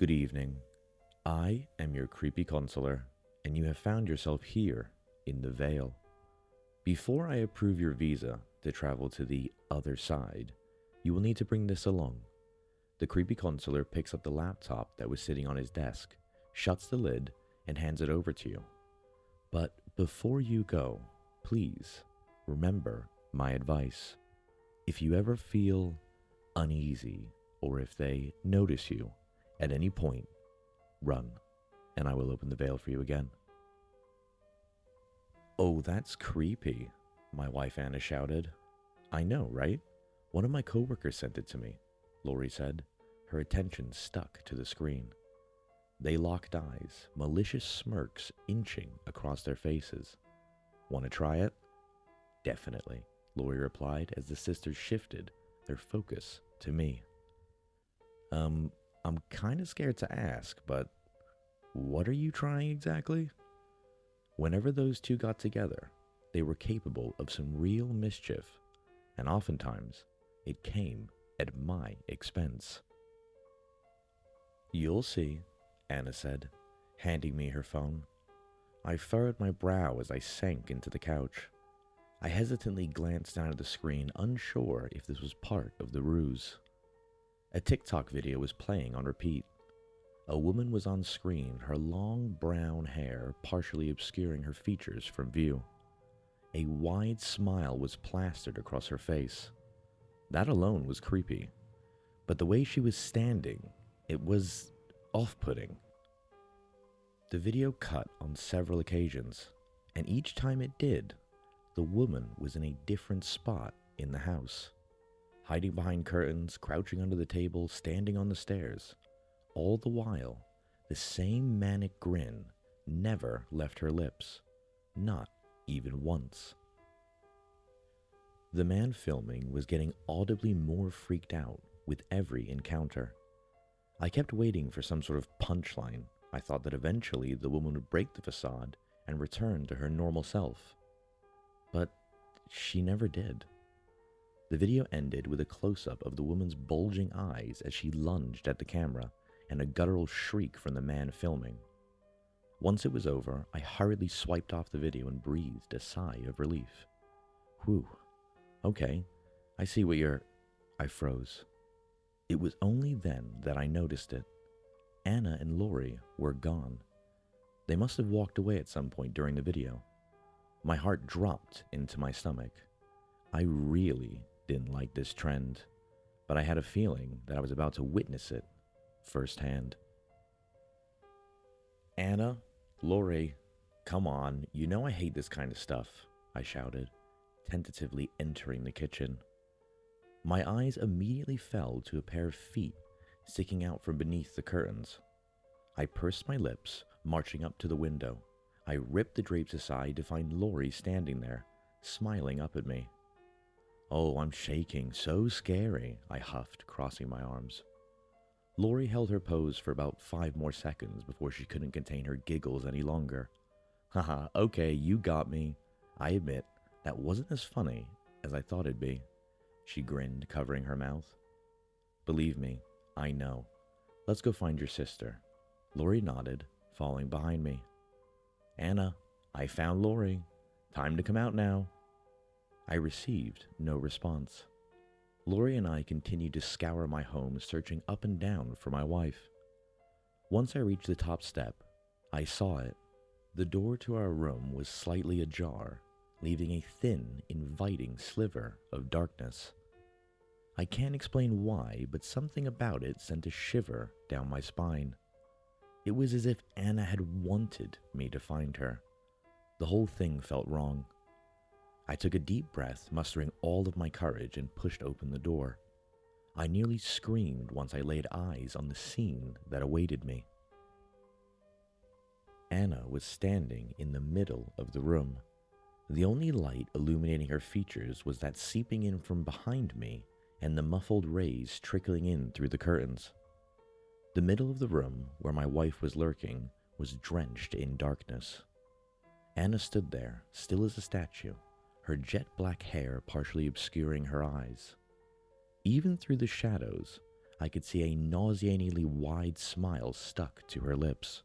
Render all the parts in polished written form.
Good evening. I am your creepy counselor, and you have found yourself here in the Vale. Before I approve your visa to travel to the other side, you will need to bring this along. The creepy counselor picks up the laptop that was sitting on his desk, shuts the lid, and hands it over to you. But before you go, please remember my advice. If you ever feel uneasy, or if they notice you at any point, run, and I will open the veil for you again. Oh, that's creepy, my wife Anna shouted. I know, right? One of my coworkers sent it to me, Lori said, her attention stuck to the screen. They locked eyes, malicious smirks inching across their faces. Want to try it? Definitely, Lori replied as the sisters shifted their focus to me. I'm kind of scared to ask, but what are you trying exactly? Whenever those two got together, they were capable of some real mischief, and oftentimes it came at my expense. You'll see, Anna said, handing me her phone. I furrowed my brow as I sank into the couch. I hesitantly glanced down at the screen, unsure if this was part of the ruse. A TikTok video was playing on repeat. A woman was on screen, her long brown hair partially obscuring her features from view. A wide smile was plastered across her face. That alone was creepy, but the way she was standing, it was off-putting. The video cut on several occasions, and each time it did, the woman was in a different spot in the house. Hiding behind curtains, crouching under the table, standing on the stairs. All the while, the same manic grin never left her lips, not even once. The man filming was getting audibly more freaked out with every encounter. I kept waiting for some sort of punchline. I thought that eventually the woman would break the facade and return to her normal self. But she never did. The video ended with a close-up of the woman's bulging eyes as she lunged at the camera, and a guttural shriek from the man filming. Once it was over, I hurriedly swiped off the video and breathed a sigh of relief. Whew. Okay, I see what you're... I froze. It was only then that I noticed it. Anna and Lori were gone. They must have walked away at some point during the video. My heart dropped into my stomach. I really didn't like this trend, but I had a feeling that I was about to witness it firsthand. Anna, Lori, come on, you know I hate this kind of stuff, I shouted, tentatively entering the kitchen. My eyes immediately fell to a pair of feet sticking out from beneath the curtains. I pursed my lips, marching up to the window. I ripped the drapes aside to find Lori standing there, smiling up at me. Oh, I'm shaking, so scary, I huffed, crossing my arms. Lori held her pose for about 5 more seconds before she couldn't contain her giggles any longer. Haha, okay, you got me. I admit, that wasn't as funny as I thought it'd be. She grinned, covering her mouth. Believe me, I know. Let's go find your sister. Lori nodded, following behind me. Anna, I found Lori. Time to come out now. I received no response. Lori and I continued to scour my home, searching up and down for my wife. Once I reached the top step, I saw it. The door to our room was slightly ajar, leaving a thin, inviting sliver of darkness. I can't explain why, but something about it sent a shiver down my spine. It was as if Anna had wanted me to find her. The whole thing felt wrong. I took a deep breath, mustering all of my courage, and pushed open the door. I nearly screamed once I laid eyes on the scene that awaited me. Anna was standing in the middle of the room. The only light illuminating her features was that seeping in from behind me and the muffled rays trickling in through the curtains. The middle of the room, where my wife was lurking, was drenched in darkness. Anna stood there, still as a statue, her jet-black hair partially obscuring her eyes. Even through the shadows, I could see a nauseatingly wide smile stuck to her lips.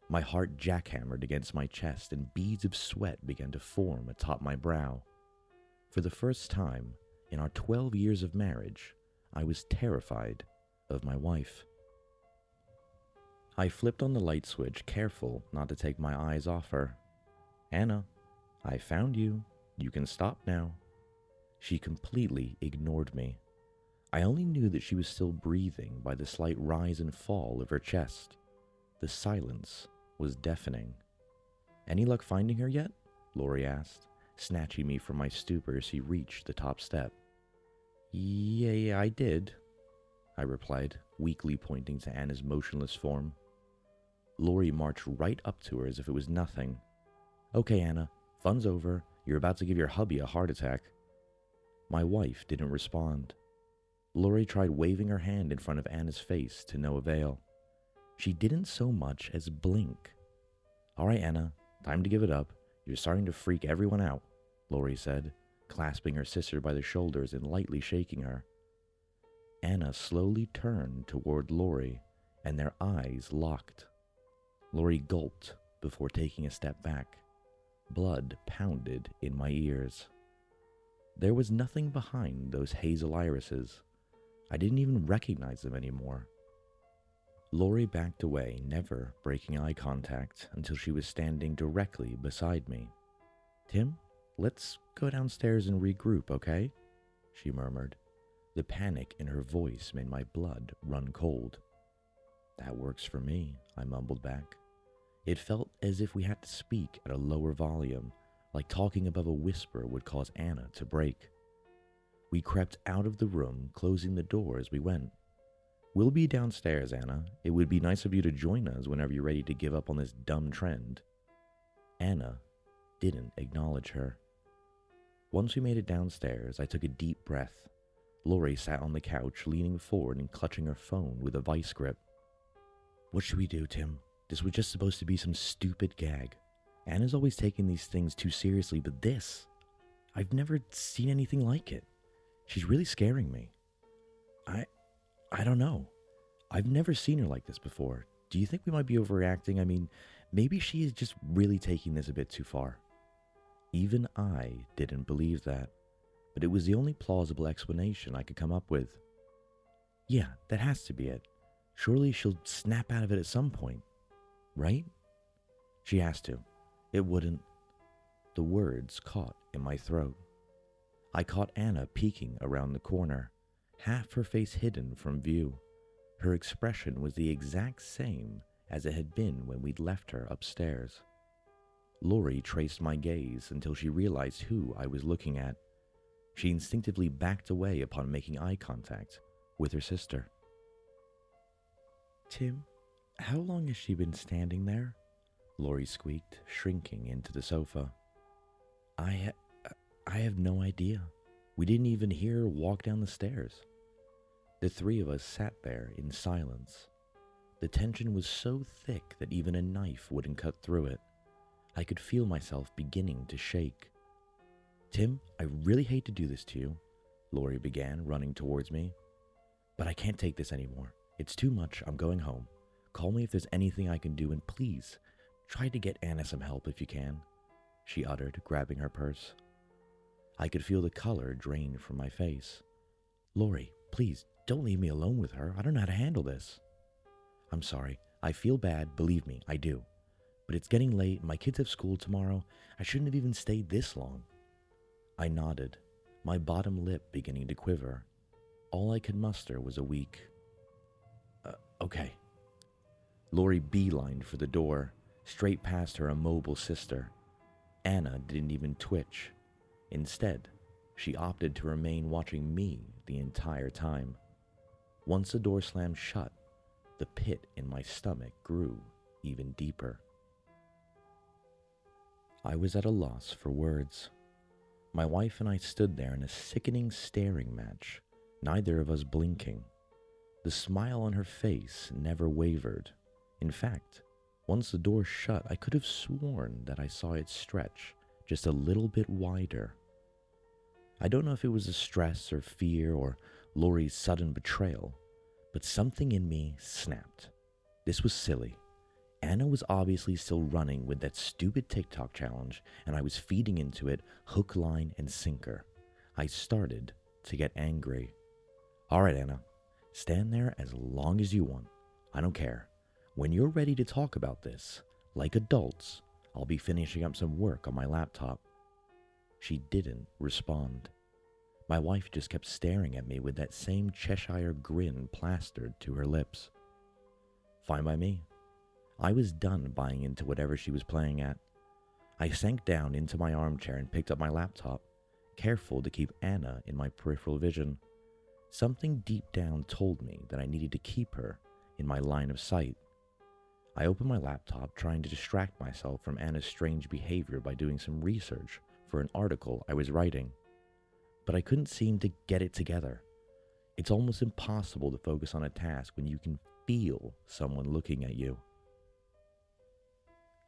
My heart jackhammered against my chest and beads of sweat began to form atop my brow. For the first time in our 12 years of marriage, I was terrified of my wife. I flipped on the light switch, careful not to take my eyes off her. "Anna, I found you. You can stop now." She completely ignored me. I only knew that she was still breathing by the slight rise and fall of her chest. The silence was deafening. "Any luck finding her yet?" Lori asked, snatching me from my stupor as she reached the top step. Yeah, I did," I replied, weakly pointing to Anna's motionless form. Lori marched right up to her as if it was nothing. "Okay, Anna, fun's over. You're about to give your hubby a heart attack." My wife didn't respond. Lori tried waving her hand in front of Anna's face to no avail. She didn't so much as blink. "All right, Anna, time to give it up. You're starting to freak everyone out," Lori said, clasping her sister by the shoulders and lightly shaking her. Anna slowly turned toward Lori, and their eyes locked. Lori gulped before taking a step back. Blood pounded in my ears. There was nothing behind those hazel irises. I didn't even recognize them anymore. Lori backed away, never breaking eye contact until she was standing directly beside me. "Tim, let's go downstairs and regroup, okay?" she murmured. The panic in her voice made my blood run cold. "That works for me," I mumbled back. It felt as if we had to speak at a lower volume, like talking above a whisper would cause Anna to break. We crept out of the room, closing the door as we went. "We'll be downstairs, Anna. It would be nice of you to join us whenever you're ready to give up on this dumb trend." Anna didn't acknowledge her. Once we made it downstairs, I took a deep breath. Lori sat on the couch, leaning forward and clutching her phone with a vice grip. "What should we do, Tim? This was just supposed to be some stupid gag. Anna's always taking these things too seriously, but this, I've never seen anything like it. She's really scaring me. I don't know. I've never seen her like this before. Do you think we might be overreacting? I mean, maybe she is just really taking this a bit too far." Even I didn't believe that, but it was the only plausible explanation I could come up with. "Yeah, that has to be it. Surely she'll snap out of it at some point, right?" "She has to. It wouldn't." The words caught in my throat. I caught Anna peeking around the corner, half her face hidden from view. Her expression was the exact same as it had been when we'd left her upstairs. Lori traced my gaze until she realized who I was looking at. She instinctively backed away upon making eye contact with her sister. "Tim, how long has she been standing there?" Lori squeaked, shrinking into the sofa. I have no idea. We didn't even hear her walk down the stairs." The three of us sat there in silence. The tension was so thick that even a knife wouldn't cut through it. I could feel myself beginning to shake. "Tim, I really hate to do this to you," Lori began, running towards me. "But I can't take this anymore. It's too much. I'm going home. Call me if there's anything I can do, and please, try to get Anna some help if you can," she uttered, grabbing her purse. I could feel the color drain from my face. "Lori, please, don't leave me alone with her. I don't know how to handle this." "I'm sorry. I feel bad, believe me, I do. But it's getting late, my kids have school tomorrow. I shouldn't have even stayed this long." I nodded, my bottom lip beginning to quiver. All I could muster was a weak, okay. Lori beelined for the door, straight past her immobile sister. Anna didn't even twitch. Instead, she opted to remain watching me the entire time. Once the door slammed shut, the pit in my stomach grew even deeper. I was at a loss for words. My wife and I stood there in a sickening staring match, neither of us blinking. The smile on her face never wavered. In fact, once the door shut, I could have sworn that I saw it stretch just a little bit wider. I don't know if it was the stress or fear or Lori's sudden betrayal, But something in me snapped. This was silly. Anna was obviously still running with that stupid TikTok challenge, and I was feeding into it hook, line, and sinker. I started to get angry. All right, Anna, stand there as long as you want. I don't care. When you're ready to talk about this, like adults, I'll be finishing up some work on my laptop. She didn't respond. My wife just kept staring at me with that same Cheshire grin plastered to her lips. Fine by me. I was done buying into whatever she was playing at. I sank down into my armchair and picked up my laptop, careful to keep Anna in my peripheral vision. Something deep down told me that I needed to keep her in my line of sight. I opened my laptop, trying to distract myself from Anna's strange behavior by doing some research for an article I was writing. But I couldn't seem to get it together. It's almost impossible to focus on a task when you can feel someone looking at you.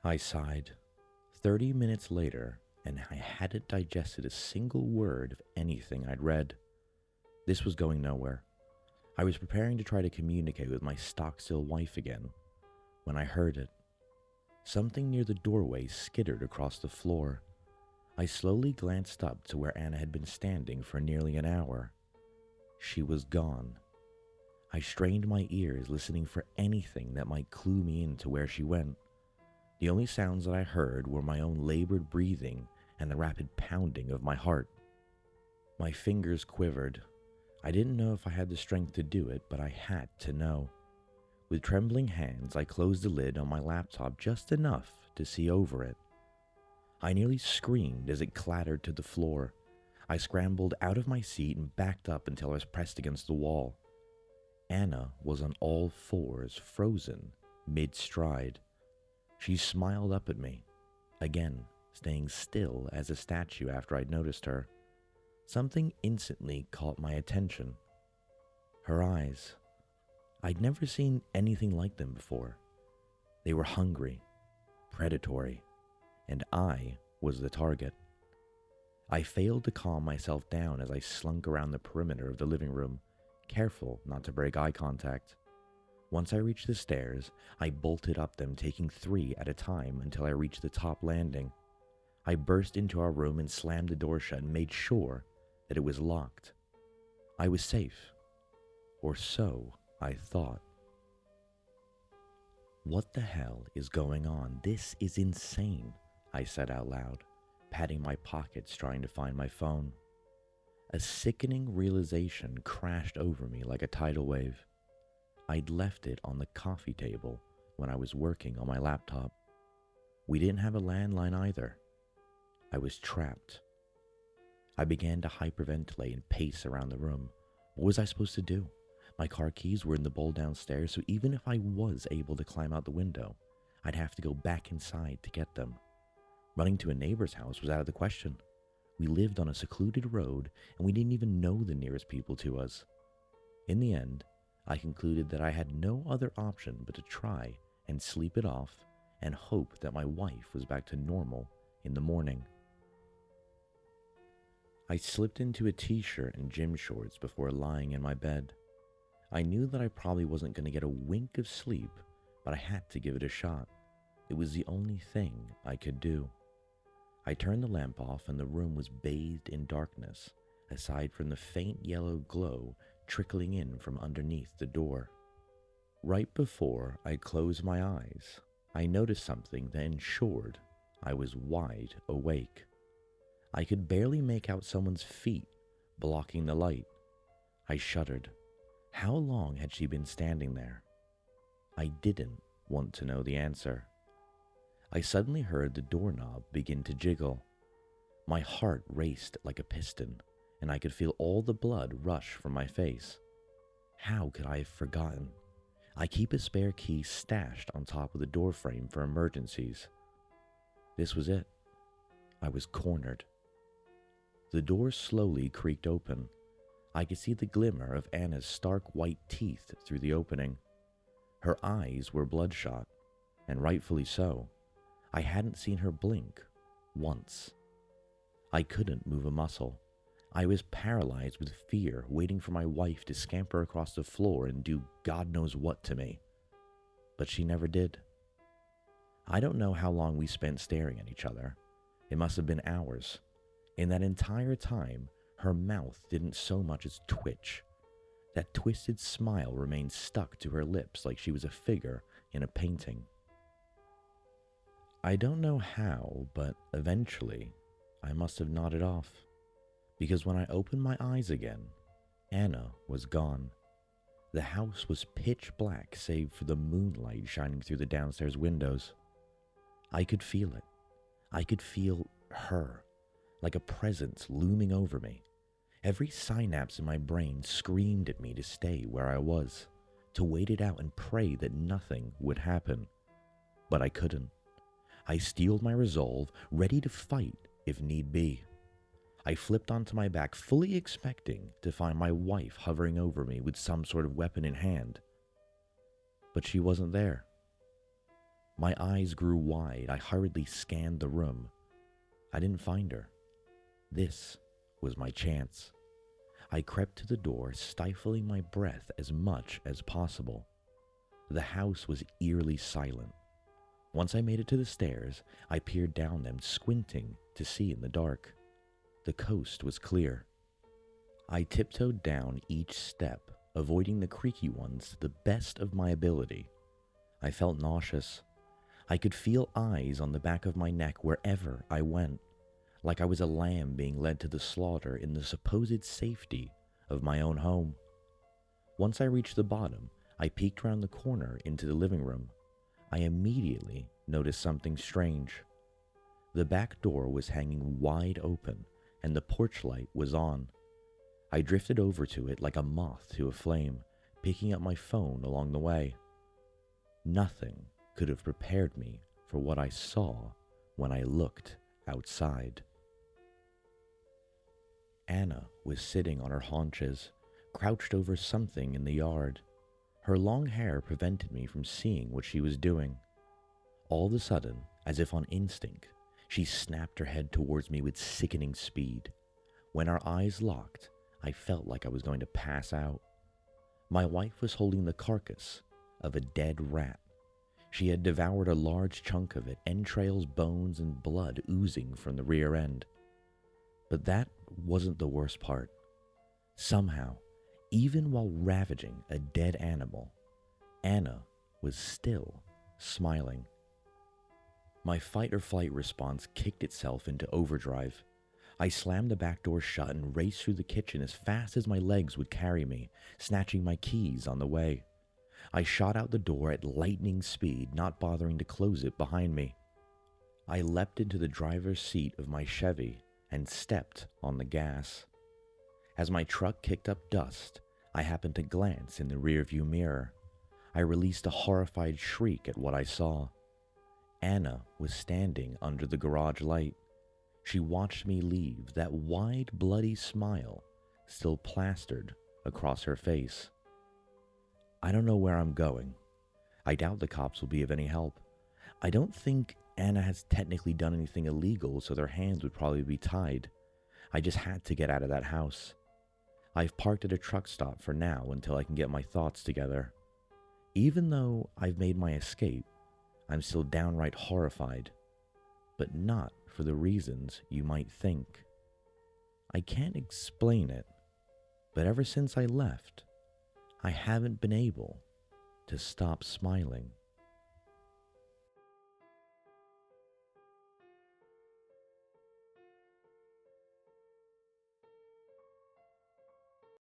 I sighed. 30 minutes later, and I hadn't digested a single word of anything I'd read. This was going nowhere. I was preparing to try to communicate with my stock-still wife again, when I heard it. Something near the doorway skittered across the floor. I slowly glanced up to where Anna had been standing for nearly an hour. She was gone. I strained my ears, listening for anything that might clue me into where she went. The only sounds that I heard were my own labored breathing and the rapid pounding of my heart. My fingers quivered. I didn't know if I had the strength to do it, but I had to know. With trembling hands, I closed the lid on my laptop just enough to see over it. I nearly screamed as it clattered to the floor. I scrambled out of my seat and backed up until I was pressed against the wall. Anna was on all fours, frozen, mid-stride. She smiled up at me, again, staying still as a statue after I'd noticed her. Something instantly caught my attention. Her eyes. I'd never seen anything like them before. They were hungry, predatory, and I was the target. I failed to calm myself down as I slunk around the perimeter of the living room, careful not to break eye contact. Once I reached the stairs, I bolted up them, taking 3 at a time until I reached the top landing. I burst into our room and slammed the door shut and made sure that it was locked. I was safe, or so I thought. What the hell is going on? This is insane, I said out loud, patting my pockets trying to find my phone. A sickening realization crashed over me like a tidal wave. I'd left it on the coffee table when I was working on my laptop. We didn't have a landline either. I was trapped. I began to hyperventilate and pace around the room. What was I supposed to do? My car keys were in the bowl downstairs, so even if I was able to climb out the window, I'd have to go back inside to get them. Running to a neighbor's house was out of the question. We lived on a secluded road, and we didn't even know the nearest people to us. In the end, I concluded that I had no other option but to try and sleep it off and hope that my wife was back to normal in the morning. I slipped into a t-shirt and gym shorts before lying in my bed. I knew that I probably wasn't going to get a wink of sleep, but I had to give it a shot. It was the only thing I could do. I turned the lamp off and the room was bathed in darkness, aside from the faint yellow glow trickling in from underneath the door. Right before I closed my eyes, I noticed something that ensured I was wide awake. I could barely make out someone's feet blocking the light. I shuddered. How long had she been standing there? I didn't want to know the answer. I suddenly heard the doorknob begin to jiggle. My heart raced like a piston, and I could feel all the blood rush from my face. How could I have forgotten? I keep a spare key stashed on top of the doorframe for emergencies. This was it. I was cornered. The door slowly creaked open. I could see the glimmer of Anna's stark white teeth through the opening. Her eyes were bloodshot, and rightfully so. I hadn't seen her blink once. I couldn't move a muscle. I was paralyzed with fear, waiting for my wife to scamper across the floor and do God knows what to me. But she never did. I don't know how long we spent staring at each other. It must have been hours. In that entire time, her mouth didn't so much as twitch. That twisted smile remained stuck to her lips like she was a figure in a painting. I don't know how, but eventually, I must have nodded off. Because when I opened my eyes again, Anna was gone. The house was pitch black save for the moonlight shining through the downstairs windows. I could feel it. I could feel her, like a presence looming over me. Every synapse in my brain screamed at me to stay where I was, to wait it out and pray that nothing would happen. But I couldn't. I steeled my resolve, ready to fight if need be. I flipped onto my back, fully expecting to find my wife hovering over me with some sort of weapon in hand. But she wasn't there. My eyes grew wide. I hurriedly scanned the room. I didn't find her. This was my chance. I crept to the door, stifling my breath as much as possible. The house was eerily silent. Once I made it to the stairs, I peered down them, squinting to see in the dark. The coast was clear. I tiptoed down each step, avoiding the creaky ones to the best of my ability. I felt nauseous. I could feel eyes on the back of my neck wherever I went, like I was a lamb being led to the slaughter in the supposed safety of my own home. Once I reached the bottom, I peeked around the corner into the living room. I immediately noticed something strange. The back door was hanging wide open, and the porch light was on. I drifted over to it like a moth to a flame, picking up my phone along the way. Nothing could have prepared me for what I saw when I looked outside. Anna was sitting on her haunches, crouched over something in the yard. Her long hair prevented me from seeing what she was doing. All of a sudden, as if on instinct, she snapped her head towards me with sickening speed. When our eyes locked, I felt like I was going to pass out. My wife was holding the carcass of a dead rat. She had devoured a large chunk of it, entrails, bones, and blood oozing from the rear end. But that wasn't the worst part. Somehow, even while ravaging a dead animal, Anna was still smiling. My fight or flight response kicked itself into overdrive. I slammed the back door shut and raced through the kitchen as fast as my legs would carry me, snatching my keys on the way. I shot out the door at lightning speed, not bothering to close it behind me. I leapt into the driver's seat of my Chevy and stepped on the gas. As my truck kicked up dust, I happened to glance in the rearview mirror. I released a horrified shriek at what I saw. Anna was standing under the garage light. She watched me leave, that wide, bloody smile still plastered across her face. I don't know where I'm going. I doubt the cops will be of any help. I don't think Anna has technically done anything illegal, so their hands would probably be tied. I just had to get out of that house. I've parked at a truck stop for now until I can get my thoughts together. Even though I've made my escape, I'm still downright horrified, but not for the reasons you might think. I can't explain it, but ever since I left, I haven't been able to stop smiling.